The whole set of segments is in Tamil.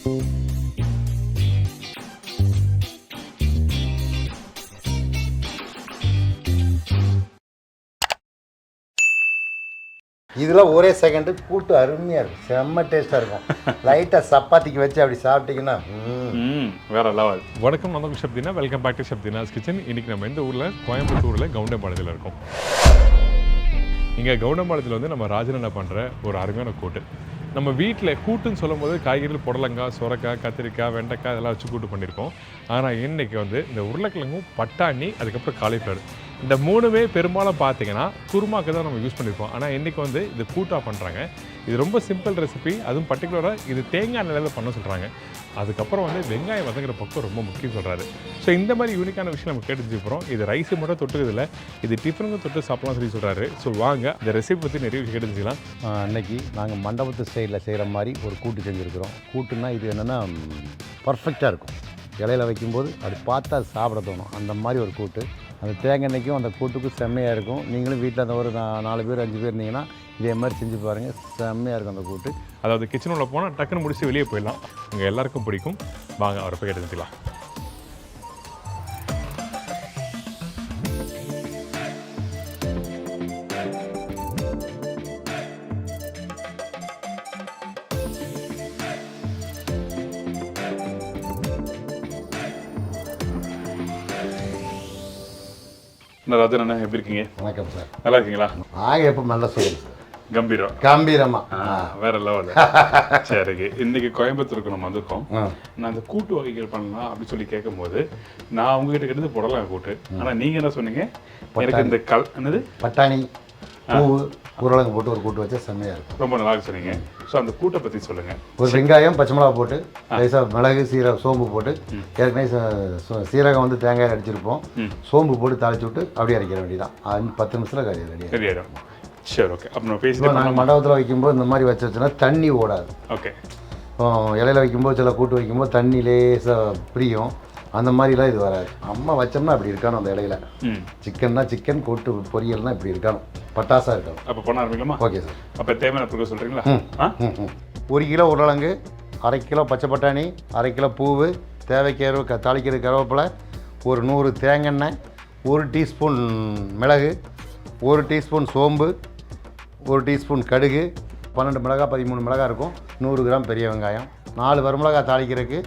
இதில் ஒரே செகண்டு கூட்டு அருமையாக இருக்கும், செம்ம டேஸ்ட்டாக இருக்கும். லைட்டாக சப்பாத்திக்கு வச்சு அப்படி சாப்பிட்டீங்கன்னா வேற லெவல். வணக்கம், நான் Shabdina. Welcome back to Shabdina's kitchen. இன்னைக்கு நம்ம எந்த ஊரில்? கோயம்புத்தூரில் கவுண்டம்பாளையத்தில் இருக்கோம். இங்கே கவுண்டம்பாளையத்தில் வந்து நம்ம ராஜன் பண்ணுற ஒரு அருமையான கூட்டு. நம்ம வீட்டில் கூட்டுன்னு சொல்லும் போது காய்கறிகள் புடலங்காய், சுரக்காய், கத்திரிக்காய், வெண்டைக்காய் இதெல்லாம் வச்சு கூட்டு பண்ணியிருக்கோம். ஆனால் இன்றைக்கி வந்து இந்த உருளைக்கிழங்கும், பட்டாணி, அதுக்கப்புறம் காலிஃப்ளவர், இந்த மூணுமே பெரும்பாலும் பார்த்தீங்கன்னா குருமாக்கு தான் நம்ம யூஸ் பண்ணியிருப்போம். ஆனால் இன்றைக்கி வந்து இது கூட்டாக பண்ணுறாங்க. இது ரொம்ப சிம்பிள் ரெசிபி. அதுவும் பர்டிகுலராக இது தேங்காய் நிலையில் பண்ண சொல்கிறாங்க. அதுக்கப்புறம் வந்து வெங்காயம் வதங்குற பக்கம் ரொம்ப முக்கியம் சொல்கிறாரு. ஸோ இந்த மாதிரி யூனிக்கான விஷயம் நம்ம கேட்டு போகிறோம். இது ரைஸு மட்டும் தொட்டுக்கிறதில்ல, இது டிஃபனுக்கும் தொட்டு சாப்பிடலாம் சொல்லி சொல்கிறாரு. ஸோ வாங்க இந்த ரெசிபி பற்றி நிறைய விஷயம் கேட்டுக்கலாம். அன்னைக்கு நாங்கள் மண்டபத்து ஸ்டைலில் செய்கிற மாதிரி ஒரு கூட்டு செஞ்சுருக்கிறோம். கூட்டுன்னா இது என்னென்னா பர்ஃபெக்டாக இருக்கும். இலையில் வைக்கும்போது அது பார்த்தா அது சாப்பிட தோணும். அந்த மாதிரி ஒரு கூட்டு. அந்த தேங்காய்க்கும் அந்த கூட்டுக்கும் செம்மையாக இருக்கும். நீங்களும் வீட்டில் அந்த ஒரு 4 பேர் 5 பேர் இருந்தீங்கன்னா இதே மாதிரி செஞ்சு பாருங்கள், செம்மையாக இருக்கும் அந்த கூட்டு. அதாவது கிச்சன் உள்ள போனால் டக்குன்னு முடிச்சு வெளியே போயிடலாம். உங்கள் எல்லாருக்கும் பிடிக்கும். வாங்க அவரை போய் எடுத்துக்கலாம். ராஜன் அண்ணா எப்படி இருக்கீங்க? வணக்கம் சார். நல்லா இருக்கீங்களா? எப்போ நல்லா செய்யுது சார். கம்பீரமாக வேற லெவல். சரி, இன்னைக்கு கோயம்புத்தூருக்கு நம்ம வந்திருக்கோம். நான் அந்த கூட்டு வகைகள் பண்ணலாம் அப்படின்னு சொல்லி கேட்கும்போது நான் உங்ககிட்ட கிட்ட புடலங்காய் கூட்டு. ஆனால் நீங்கள் என்ன சொன்னீங்க? எனக்கு இந்த என்னது பட்டாணி, பூவு, உருளைங்க போட்டு ஒரு கூட்டு வச்சா செம்மையாக இருக்கும். ரொம்ப நல்லா சொன்னீங்க. ஸோ அந்த கூட்டை பற்றி சொல்லுங்கள். ஒரு வெங்காயம், பச்சை மிளகா போட்டு லேசாக மிளகு, சீரகம், சோம்பு போட்டு, ஏற்கனவே சீரகம் வந்து தேங்காய் அடிச்சிருப்போம், சோம்பு போட்டு தாளிச்சு விட்டு அப்படியே அரைக்கிற வேண்டியதான். 10 நிமிஷத்தில் ரெடி ஆகிடும். சரி, ஓகே. அப்புறம் பேசி நாங்கள் மண்டபத்தில் வைக்கும்போது இந்த மாதிரி வச்சுன்னா தண்ணி ஓடாது. ஓகே. இலையில வைக்கும்போது சில கூட்டு வைக்கும்போது தண்ணி லேசாக பிரியும். அந்த மாதிரிலாம் இது வராது. அம்மா வச்சோம்னா அப்படி இருக்கணும். அந்த இலையில சிக்கன்னா சிக்கன், கூட்டு பொரியல்னா இப்படி இருக்கணும், பட்டாசாக இருக்கணும். அப்போ பண்ண ஆரம்பிக்கலாமா? Okay sir. அப்போ தேவையான பொருட்கள் சொல்கிறீங்களா? 1 கிலோ உருளைக்கிழங்கு, 1/2 கிலோ பச்சை பட்டாணி, 1/2 கிலோ பூவு, தேவைக்கு தாளிக்கிற கருவேப்பிலை, ஒரு 100 தேங்காய், 1 டீஸ்பூன் மிளகு, 1 டீஸ்பூன் சோம்பு, 1 டீஸ்பூன் கடுகு, 12 மிளகாய் 13 மிளகாய் இருக்கும், 100 கிராம் பெரிய வெங்காயம், 4 வரமிளகாய் தாளிக்கிறதுக்கு,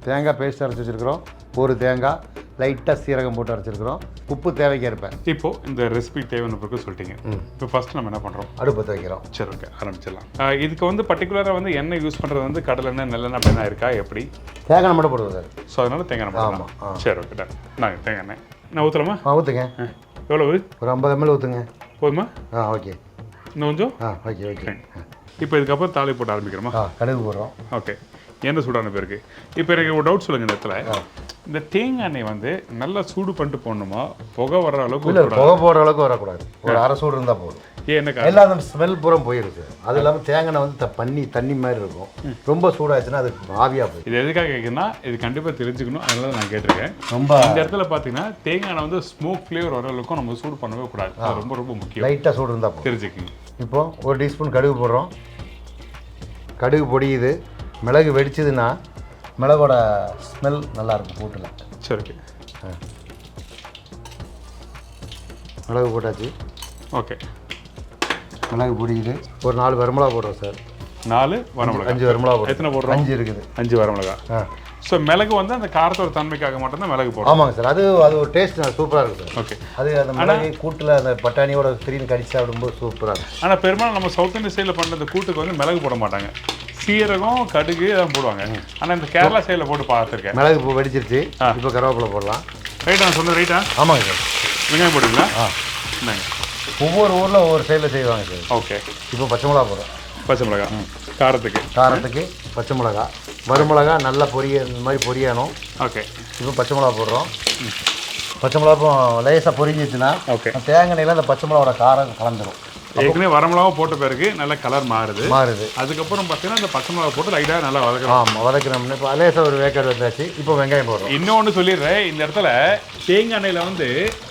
தேங்காய் பேஸ்ட் அரைச்சி வச்சுருக்கிறோம், 1 தேங்காய், லைட்டாக சீரகம் போட்டு அரைச்சிருக்கிறோம், உப்பு தேவைக்கு இருப்பேன். இப்போது இந்த ரெசிபி தேவையான பொருட்கள் சொல்லிட்டீங்க. இப்போ ஃபஸ்ட்டு நம்ம என்ன பண்ணுறோம்? அடுப்பத்தை வைக்கிறோம். சரி, ஓகே, ஆரம்பிச்சிடலாம். இதுக்கு வந்து பர்டிகுலராக வந்து எண்ணெய் யூஸ் பண்ணுறது வந்து கடலெண்ணெய், நல்லெண்ணெய் அப்படின்னா இருக்கா எப்படி? தேங்காய் மட்டும் போடுவோம் சார். ஸோ அதனால தேங்காய் எண்ணெய். ஆமாம். சரி, ஓகே, டன். நாங்கள் தேங்காய் எண்ணெய் நான் ஊற்றலாமா? ஊற்றுங்க. எவ்வளவு? ஒரு 50 ml ஊற்றுங்க. போதுமா? ஓகே. இன்னும் கொஞ்சம்? Okay okay. இப்போ இதுக்கப்புறம் தாலி போட்டு ஆரம்பிக்கிறோமா? கடுகு போடுறோம். ஓகே. என்ன சூடான பேருக்கு. இப்போ எனக்கு ஒரு டவுட் சொல்லுங்கள். இந்த இடத்துல இந்த தேங்காய் எண்ணெய் வந்து நல்லா சூடு பண்ணிட்டு போடணுமா? புகை வர்ற அளவுக்கு? இல்லை, புகை போடுற அளவுக்கு வரக்கூடாது. ஒரு அரை சூடு இருந்தால் போதும். என்ன எல்லாம் அந்த ஸ்மெல் பூரா போயிருக்கு. அது இல்லாமல் தேங்காய் வந்து தண்ணி மாதிரி இருக்கும். ரொம்ப சூடாச்சுன்னா அது ஆவியாக போய். இது எதுக்காக கேட்குன்னா இது கண்டிப்பாக தெரிஞ்சுக்கணும். அதனால நான் கேட்டிருக்கேன். ரொம்ப இந்த இடத்துல பார்த்தீங்கன்னா தேங்காய் எண்ணெய் வந்து ஸ்மோக் ஃப்ளேவர் வர அளவுக்கு நம்ம சூடு பண்ணவே கூடாது. அது ரொம்ப ரொம்ப முக்கியம். லைட்டாக சூடு இருந்தால் போதும். தெரிஞ்சுக்கிங்க. இப்போ 1 டீஸ்பூன் கடுகு போடுறோம். கடுகு பொடியுது. மிளகு வெடிச்சதுன்னா மிளகோட ஸ்மெல் நல்லாயிருக்கும் கூட்டில். சரி, ஓகே. மிளகு போட்டாச்சு. ஓகே. மிளகு பொடியுது. ஒரு 4 வரமிளகா போடுறோம் சார். 4 வரமிளகா. 5 வரமிளகா போடுறோம். எத்தனை போடுறோம்? 5 இருக்குது. 5 வரமிளகா. ஸோ மிளகு வந்து அந்த காரத்தோட தன்மைக்காக மட்டும்தான் மிளகு போடுறோம். ஆமாங்க சார். அது ஒரு டேஸ்ட் சூப்பராக இருக்கும் சார். ஓகே. அது அந்த மிளகு கூட்டில் அந்த பட்டாணியோட திடீர்னு கடிச்சு சாப்பிடும்போது சூப்பராக இருக்கும். ஆனால் பெரும்பாலும் நம்ம சவுத் இந்தியன் சைடில் பண்ணுற இந்த கூட்டுக்கு வந்து மிளகு போட மாட்டாங்க. சீரகம், கடுகு தான் போடுவாங்க. ஆனால் இந்த கேரளா சைடில் போட்டு பார்த்துருக்கேன். மிளகு பூ வெடிச்சிருச்சு. இப்போ கருவேப்பிலை போடலாம். ரைட்டா? நான் சொன்னது ரைட்டா? ஆமாங்க சார். வெங்காயம் போடுவீங்களா? என்னங்க, ஒவ்வொரு ஊரில் ஒவ்வொரு சைடில் செய்வாங்க சார். ஓகே. இப்போ பச்சை மிளகா போடுறோம். பச்சை மிளகா காரத்துக்கு பச்சை மிளகா, வருமிளகா நல்லா இந்த மாதிரி பொரியணும். ஓகே. இப்போ பச்சை மிளகா போடுறோம். பச்சை மிளகா லேசாக பொரிஞ்சிச்சுன்னா ஓகே, தேங்காய் எண்ணெயில் அந்த பச்சை மிளகாவோட காரம் கலந்துடும். ஏற்கனவே வரமிளகா போட்ட பிறகு நல்ல கலர் மாறுது. அதுக்கப்புறம் பார்த்தீங்கன்னா இந்த பச்சை மிளகா போட்டு லைட்டாக நல்லா வதக்கலாம். ஆமாம், வதக்கணும்னு இப்போ அலேசாக ஒரு வேக்காடு வந்தாச்சு. இப்போ வெங்காயம் போடுறோம். இன்னொன்று சொல்லிடுறேன், இந்த இடத்துல தேங்காய் எண்ணெயில் வந்து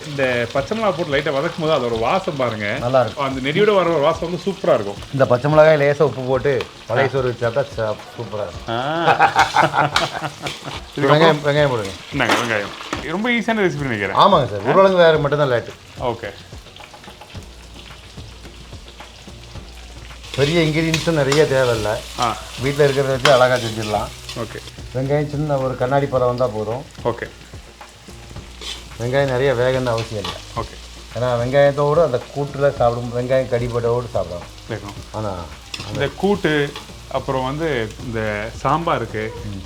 இந்த பச்சை மிளகா போட்டு லைட்டாக வதக்கும் போது அதோட வாசம் பாருங்க நல்லா இருக்கும். அந்த நெடியோட வர வாசம் வந்து சூப்பராக இருக்கும். இந்த பச்சை மிளகாய் லேசாக உப்பு போட்டு பழைய சோறு வச்சா சூப்பராக இருக்கும். வெங்காயம் போடுங்க. என்னங்க வெங்காயம் ரொம்ப ஈஸியான ரெசிபி நினைக்கிறேன். ஆமாங்க சார், உருளைங்க வேறு மட்டும்தான் லேட்டு. ஓகே, பெரிய இன்க்ரீடியன்ஸும் நிறைய தேவையில்லை. வீட்டில் இருக்கிறத வச்சு அழகாக செஞ்சிடலாம். ஓகே, வெங்காயம் சின்ன ஒரு கண்ணாடி பழம் வந்தால் போதும். ஓகே, வெங்காயம் நிறைய வேகன்னு அவசியம் இல்லை. ஓகே, ஏன்னா வெங்காயத்தோடு அந்த கூட்டில் சாப்பிடும், வெங்காயம் கடிப்பட்டோடு சாப்பிடலாம். ஆனால் இந்த கூட்டு அப்புறம் வந்து இந்த சாம்பாருக்கு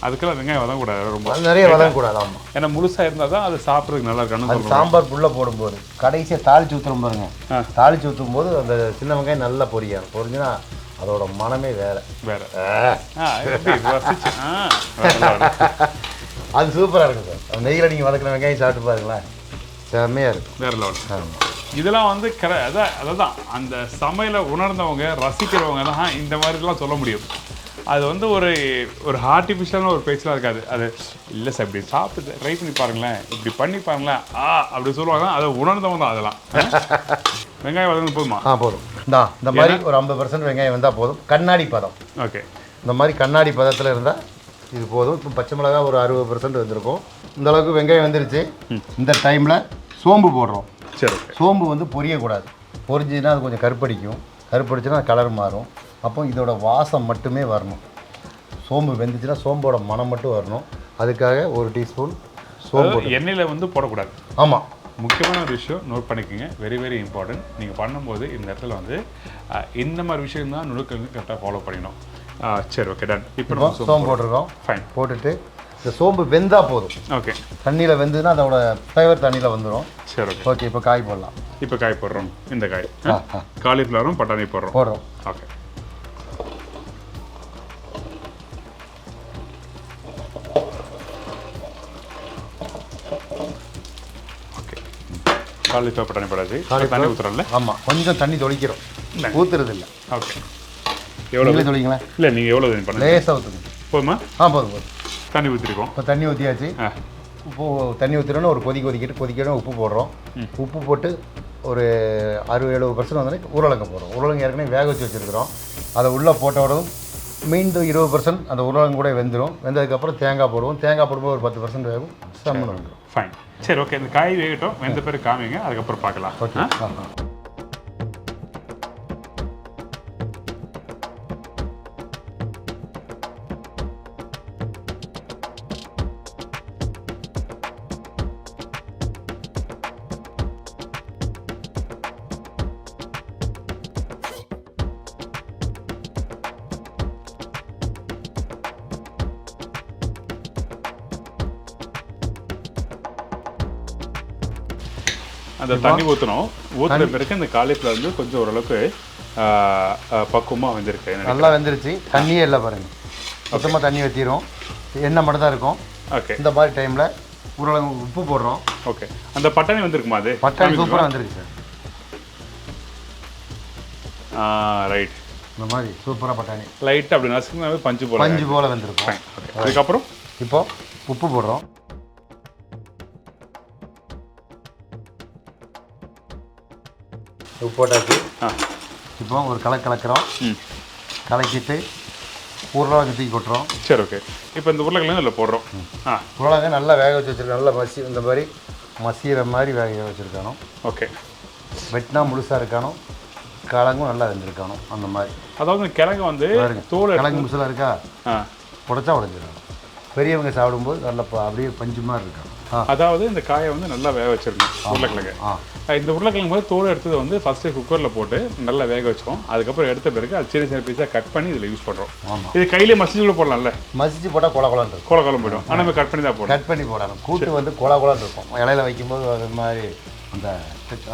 அதுக்கெல்லாம் வெங்காயம் வதங்கக்கூடாது, ரொம்ப நிறைய வதங்கக்கூடாது. ஆமாம், ஏன்னா முழுசாக இருந்தால் தான் அது சாப்பிட்றதுக்கு நல்லா இருக்கணும். அது சாம்பார் புல்ல போடும்போது கடைசியாக தாளிச்சு ஊற்றுறோம் பாருங்க. தாளிச்சு ஊற்றும் போது அந்த சின்ன வெங்காயம் நல்லா பொரிஞ்சுன்னா அதோட மனமே வேற. அது சூப்பராக இருக்கும் சார். அந்த நெய்யில் நீங்கள் வதக்கின வெங்காயம் சாப்பிட்டு பாருங்களேன், செம்மையாக இருக்கும். வேற லெவல். இதெல்லாம் வந்து அதான் அந்த சமையலை உணர்ந்தவங்க ரசிக்கிறவங்க தான் இந்த மாதிரிலாம் சொல்ல முடியும். அது வந்து ஒரு ஆர்டிஃபிஷியலான ஒரு பேச்செலாம் இருக்காது. அது இல்லை சார், இப்படி சாப்பிட்டு ட்ரை பண்ணி பாருங்களேன், இப்படி பண்ணி பாருங்களேன் அப்படி சொல்லுவாங்க. அதை உணர்ந்தவங்க தான் அதெல்லாம். வெங்காயம் வதங்க போதுமா? போதும். இந்த மாதிரி ஒரு 50% வெங்காயம் வந்தால் போதும். கண்ணாடி பதம். ஓகே, இந்த மாதிரி கண்ணாடி பதத்தில் இருந்தால் இது போதும். இப்போ பச்சை மிளகா ஒரு 60% வந்திருக்கும். இந்த அளவுக்கு வெங்காயம் வந்துருச்சு. இந்த டைமில் சோம்பு போடுறோம். சரி, சோம்பு வந்து பொரியக்கூடாது. பொரிஞ்சுன்னா அது கொஞ்சம் கருப்படிக்கும். கருப்படிச்சுன்னா கலர் மாறும். அப்போ இதோட வாசம் மட்டுமே வரணும். சோம்பு வெந்துச்சுன்னா சோம்போட மனம் மட்டும் வரணும். அதுக்காக 1 டீஸ்பூன் சோம்பு. எண்ணெயில் வந்து போடக்கூடாது. ஆமாம், முக்கியமான ஒரு விஷயம் நோட் பண்ணிக்கோங்க. Very very important. நீங்கள் பண்ணும்போது இந்த இடத்துல வந்து இந்த மாதிரி விஷயம் தான் நுணுக்கங்க கரெக்டாக ஃபாலோ பண்ணிக்கணும். சரி, ஓகே, டன். இப்போ சோம்பு போட்டிருக்கோம். ஃபைன். போட்டுட்டு இந்த சோம்பு வெந்தால் போதும். ஓகே, தண்ணியில் வெந்துன்னா அதோட ஃப்ளேவர் தண்ணியில் வந்துடும். சரி, ஓகே. ஓகே, இப்போ காய் போடலாம். இப்போ காய் போடுறோம். இந்த காய் காலிஃப்ளவரும் பட்டாணி போடுறோம். Okay, okay. காலிஃப்ளவர் பட்டாணி போடாது. தண்ணி ஊற்றுறோம்ல? ஆமாம், கொஞ்சம் தண்ணி தொளிக்கிறோம், ஊற்றுறது இல்லை. ஓகே, எவ்வளோ தொளிங்களேன்? இல்லை, நீங்கள் எவ்வளோ தண்ணி பண்ண? லேசாக ஊற்றுங்க. போதுமா? போதும். தண்ணி ஊற்றிருக்கோம். இப்போ தண்ணி ஊற்றியாச்சு. உப்பு தண்ணி ஊற்றினோன்னு ஒரு கொதிக்கணும். உப்பு போடுறோம். உப்பு போட்டு ஒரு 60-70% வந்தோடனே உருளைங்க போடுறோம். உருளைங்க ஏற்கனவே வேக வச்சு வச்சுருக்கிறோம். அதை உள்ளே போட்டோடவும் மீண்டும் 20% அந்த உருளைங்க கூட வெந்துடும். வெந்ததுக்கப்புறம் தேங்காய் போடுவோம். தேங்காய் போடும்போது ஒரு 10% வேகும். சம்மன் வந்துடும். ஃபைன். சரி, ஓகே. இந்த காய் வேகட்டும். வெந்த பேர் காமிங்க, அதுக்கப்புறம் பார்க்கலாம். ஓகே. அந்த தண்ணி ஊற்றணும். ஊற்றுற பிறகு இந்த காலிஃப்ளவர் வந்து கொஞ்சம் ஓரளவுக்கு பக்குவமாக வெந்திருக்கு. நல்லா வெந்துருச்சு. தண்ணியே இல்லை பாருங்க. சுத்தமாக தண்ணி ஊற்றிடும். எண்ணெய் மட்டும் தான் இருக்கும். ஓகே, இந்த மாதிரி டைமில் உருளைங்க உப்பு போடுறோம். ஓகே, அந்த பட்டாணி வந்துருக்குமா? அது பட்டாணி சூப்பராக வந்துருக்கு சார். ரைட். இந்த மாதிரி சூப்பராக பட்டாணி லைட் அப்படி நசுக்குனாவே பஞ்சு போல வந்துருக்கும். அதுக்கப்புறம் இப்போ உப்பு போடுறோம். உப்பு போட்டாச்சு. இப்போ ஒரு கலக்கிறோம். கலக்கிட்டு உருளைக்கிழங்கு தூக்கி கொட்டுறோம். சரி, ஓகே. இப்போ இந்த உருளைக்கிழங்கு இதில் போடுறோம். உருளைக்கிழங்கு நல்லா வேக வச்சு வச்சுருக்கோம். நல்லா இந்த மாதிரி மசிகிற மாதிரி வேக வச்சுருக்கணும். ஓகே, வெட்டினா முழுசாக இருக்கணும். கிழங்கும் நல்லா வெந்திருக்கணும். அந்த மாதிரி. அதாவது கிழங்கு வந்து தோல் கிழங்கு முழுசாக இருக்கா, உடைச்சா உடைஞ்சிடணும். பெரியவங்க சாப்பிடும்போது நல்லா அப்படியே பஞ்சு மாதிரி இருக்கும். அதாவது இந்த காயை வந்து நல்லா வேக வச்சிருக்கணும். உருளைக்கிழங்கு இந்த உருளைக்கிழங்கு போது தோல் எடுத்தது வந்து ஃபஸ்ட்டு குக்கரில் போட்டு நல்லா வேக வச்சோம். அதுக்கப்புறம் எடுத்த பிறகு அது சின்ன சின்ன பீஸாக கட் பண்ணி இதில் யூஸ் பண்ணுறோம். இது கையிலே மசிச்சு போடலாம்ல? மசிச்சு போட்டால் குளம் இருக்கும். குளம் போய்டும். ஆனால் நம்ம கட் பண்ணி தான் போடும். கட் பண்ணி போடணும். கூட்டு வந்து குளம் இருக்கும். இலையில வைக்கும்போது அது மாதிரி அந்த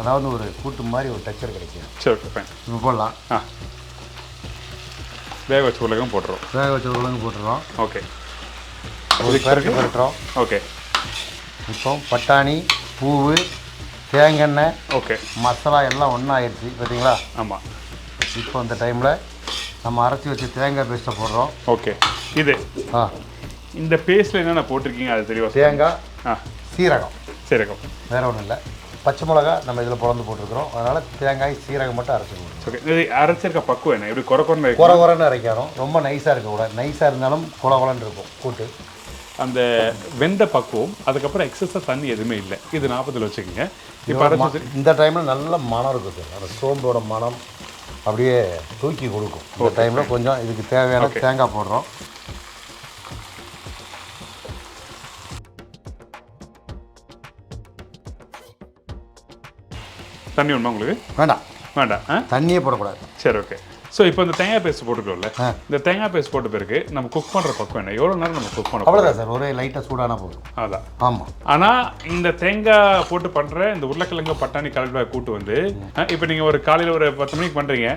அதாவது ஒரு கூட்டு மாதிரி ஒரு டெக்ஸ்சர் கிடைக்கும். சரி, ஓகே, ஃபைன். இப்போ போடலாம். வேக வச்ச உருளைக்கிழங்கு போட்டுருவோம். வேக வச்ச உருளைக்கிழங்கு போட்டுருவோம். ஓகே, பரட்டுறோம். ஓகே. இப்போ பட்டாணி, பூவு, தேங்காய் ஓகே மசாலா எல்லாம் ஒன்றா ஆயிடுச்சு பார்த்தீங்களா? ஆமாம். இப்போ அந்த டைமில் நம்ம அரைச்சி வச்சு தேங்காய் பேஸ்ட்டை போடுறோம். ஓகே. இது இந்த பேஸ்ட்டில் என்னென்ன போட்டிருக்கீங்க அது தெளிவாக? தேங்காய், சீரகம். சீரகம் வேறு ஒன்றும் இல்லை. பச்சை மிளகா நம்ம இதில் பிறந்து போட்டிருக்கிறோம். அதனால் தேங்காய் சீரகம் மட்டும் அரைச்சிக்கணும். ஓகே. இது அரைச்சிருக்க பக்குவம் என்ன? எப்படி குறன்னு அரைக்கணும். ரொம்ப நைஸாக இருக்கக்கூடாது. நைஸாக இருந்தாலும் குளன்னு இருக்கும் கூட்டு. அந்த வெந்த பக்குவம், அதுக்கப்புறம் எக்ஸஸாக தண்ணி எதுவுமே இல்லை. இது 40 வச்சுக்கோங்க. இப்போ அரைச்சி இந்த டைமில் நல்ல மனம் இருக்குது சார். அந்த சோம்போட மனம் அப்படியே தூக்கி கொடுக்கும். இந்த டைமில் கொஞ்சம் இதுக்கு தேவையான தேங்காய் போடுறோம். தண்ணி வேணுமா உங்களுக்கு? வேண்டாம். தண்ணியே போடக்கூடாது. சரி, ஓகே. ஸோ இப்போ இந்த தேங்காய் பேஸ்ட் போட்டுக்கோல்ல, இந்த தேங்காய் பேஸ்ட் போட்ட பிறகு நம்ம குக் பண்ணுற பக்கம் என்ன? எவ்வளோ நேரம் நம்ம குக் பண்ண? அவ்வளோதான் சார், ஒரே லைட்டாக சூடானா போதும். அதான். ஆமாம். ஆனால் இந்த தேங்காய் போட்டு பண்ணுற இந்த உருளைக்கிழங்கு பட்டாணி கலப்பாய் கூட்டு வந்து இப்போ நீங்கள் ஒரு காலையில் ஒரு 10 மணிக்கு பண்ணுறீங்க,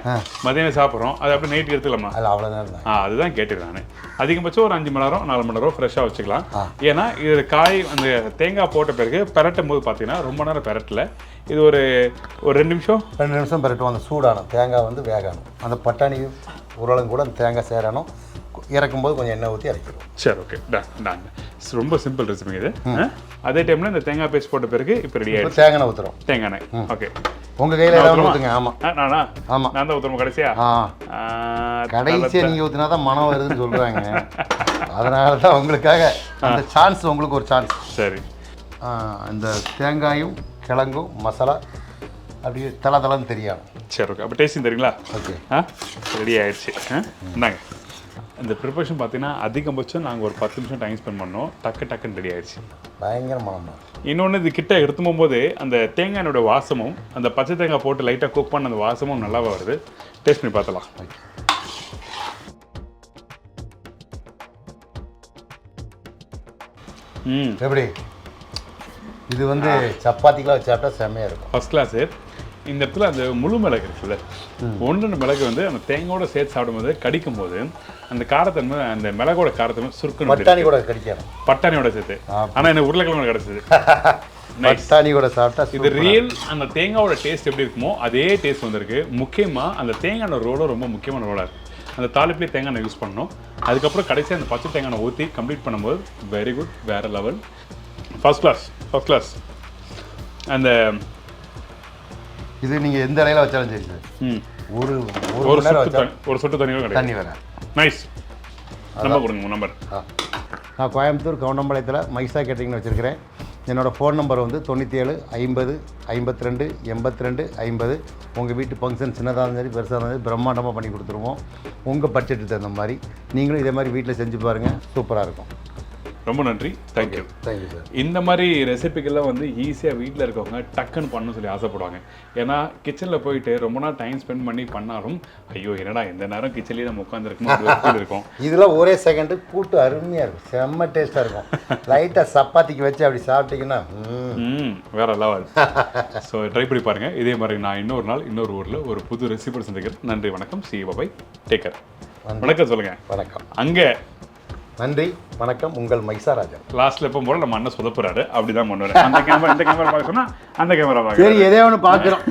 மதியானம் சாப்பிட்றோம், அது அப்படியே நைட்டுக்கு எடுத்துக்கலாமா? அது அவ்வளோ நேரம் தான். அதுதான் கேட்டுருக்கேன் நான். அதிகபட்சம் ஒரு 5 மணி நேரம் 4 மணி நேரம் ஃப்ரெஷ்ஷாக வச்சுக்கலாம். ஏன்னா இது அந்த தேங்காய் போட்ட பிறகு பெரட்டும் போது பார்த்தீங்கன்னா ரொம்ப நேரம் பெரட்டல. இது ஒரு 2 நிமிஷம் பெரட்டும். அந்த சூடான தேங்காய் வந்து வேகணும். அந்த பட்டாணி உருளைங்க கூட அந்த தேங்காய் சேரணும். இறக்கும்போது கொஞ்சம் எண்ணெய் ஊற்றி இறக்கிடும். சரி, ஓகே. டன். ரொம்ப சிம்பிள் ரெசிபி இது. அதே டைமில் இந்த தேங்காய் பேஸ்ட் போட்ட பிறகு இப்போ ரெடி ஆகிடும். தேங்காய் ஊற்றுறோம். தேங்காய். ஓகே. உங்கள் கையில் ஏதாவது ஊற்றுங்க. ஆமாம். ஆமாம், நான் தான் ஊற்றுறோம் கடைசியா. கடைசியாக நீங்கள் ஊற்றினா தான் மனம் வருதுன்னு சொல்கிறாங்க. அதனால தான் உங்களுக்காக அந்த சான்ஸ், உங்களுக்கு ஒரு சான்ஸ். சரி. இந்த தேங்காயும் கிழங்கும் மசாலா அப்படியே தளன்னு தெரியும். சரி, ஓகே. அப்போ டேஸ்டிங் தெரியுங்களா? ஓகே. ரெடி ஆகிடுச்சு. இந்தாங்க. இந்த ப்ரிப்பரேஷன் பார்த்தீங்கன்னா அதிகபட்சம் நாங்கள் ஒரு 10 நிமிஷம் டைம் ஸ்பெண்ட் பண்ணோம். டக்குன்னு ரெடி ஆயிடுச்சு. பயங்கர மனம். இன்னொன்று, இது கிட்ட எடுத்து போகும்போது அந்த தேங்காயோட வாசமும் அந்த பச்சை தேங்காய் போட்டு லைட்டாக குக் பண்ண அந்த வாசமும் நல்லாவே வருது. டேஸ்ட் பண்ணி பார்த்தலாம். எப்படி? இது வந்து சப்பாத்திக்கெலாம் வச்சு சாப்பிட்டா செம்மையாக இருக்கும். First class. இந்த இடத்துல அந்த முழு மிளகு இருக்குல்ல, 1 மிளகு வந்து அந்த தேங்காயோட சேர்த்து சாப்பிடும்போது கடிக்கும் போது அந்த காரத்தன்மை, அந்த மிளகோட காரத்தன்மை சுருக்கணும். பட்டாணி கூட கடிக்கணும். பட்டாணியோட சேர்த்து. ஆனால் எனக்கு உருளைக்கிழங்கு கிடச்சிது. பட்டாணி கூட சாப்பிட்டா இது ரியல் அந்த தேங்காயோட டேஸ்ட் எப்படி இருக்குமோ அதே டேஸ்ட் வந்திருக்கு. முக்கியமாக அந்த தேங்காயோட ரோலும் ரொம்ப முக்கியமான ரோலாக இருக்குது. அந்த தாளிப்புலேயே தேங்காய் யூஸ் பண்ணணும். அதுக்கப்புறம் கடைசியாக அந்த பச்சை தேங்காய் ஊற்றி கம்ப்ளீட் பண்ணும்போது வெரி குட், வேறு லெவல், ஃபர்ஸ்ட் கிளாஸ். அந்த இது நீங்கள் எந்த இலையில வச்சாலும் சரி சார். ஒரு சொட்டு தண்ணி வேற. நைஸ். நம்பர் கொடுங்க, உங்கள் நம்பர். நான் கோயம்புத்தூர் கவுண்டம்பாளையத்தில் மைசா கேட்டரிங்னு வச்சுருக்கிறேன். என்னோடய ஃபோன் நம்பர் வந்து 97 50 52 82 50. உங்கள் வீட்டு ஃபங்க்ஷன் சின்னதாக இருந்தாலும் சரி பெருசாக இருந்தாலும் பிரம்மாண்டமாக பண்ணி கொடுத்துருவோம். உங்கள் பட்ஜெட்டுக்கு தகுந்த மாதிரி நீங்களும் இதே மாதிரி வீட்டில் செஞ்சு பாருங்கள். சூப்பராக இருக்கும். ரொம்ப நன்றி. Thank you sir. இந்த மாதிரி ரெசிபிக்கெல்லாம் வந்து ஈஸியாக வீட்டில் இருக்கவங்க டக்குன்னு பண்ணணும்னு சொல்லி ஆசைப்படுவாங்க. ஏன்னா கிச்சனில் போயிட்டு ரொம்ப நாள் டைம் ஸ்பெண்ட் பண்ணி பண்ணாலும் ஐயோ என்னடா எந்த நேரம் கிச்சன்லேயே நம்ம உட்காந்துருக்கோம். இதெல்லாம் ஒரே செகண்டு கூட்டு அருமையாக இருக்கும். செம்ம டேஸ்ட்டாக இருக்கும். லைட்டாக சப்பாத்திக்கு வச்சு அப்படி சாப்பிட்டீங்கன்னா வேற லெவல். ஸோ ட்ரை பண்ணி பாருங்கள். இதே மாதிரி நான் இன்னொரு நாள் இன்னொரு ஊரில் ஒரு புது ரெசிபி சந்திக்கிறேன். நன்றி, வணக்கம். சி பாய், டேக் கேர். வணக்கம் சொல்லுங்கள். வணக்கம். அங்கே நன்றி, வணக்கம். உங்கள் மைசா ராஜா. லாஸ்ட்ல எப்போ போல நம்ம அண்ணன் சொதப்புறாரு. அப்படிதான் பண்ணுவாரு. அந்த கேமரா இந்த கேமரா பார்க்க சொன்னா அந்த கேமரா பார்க்க. சரி, எதே ஒன்று பார்க்குறோம்.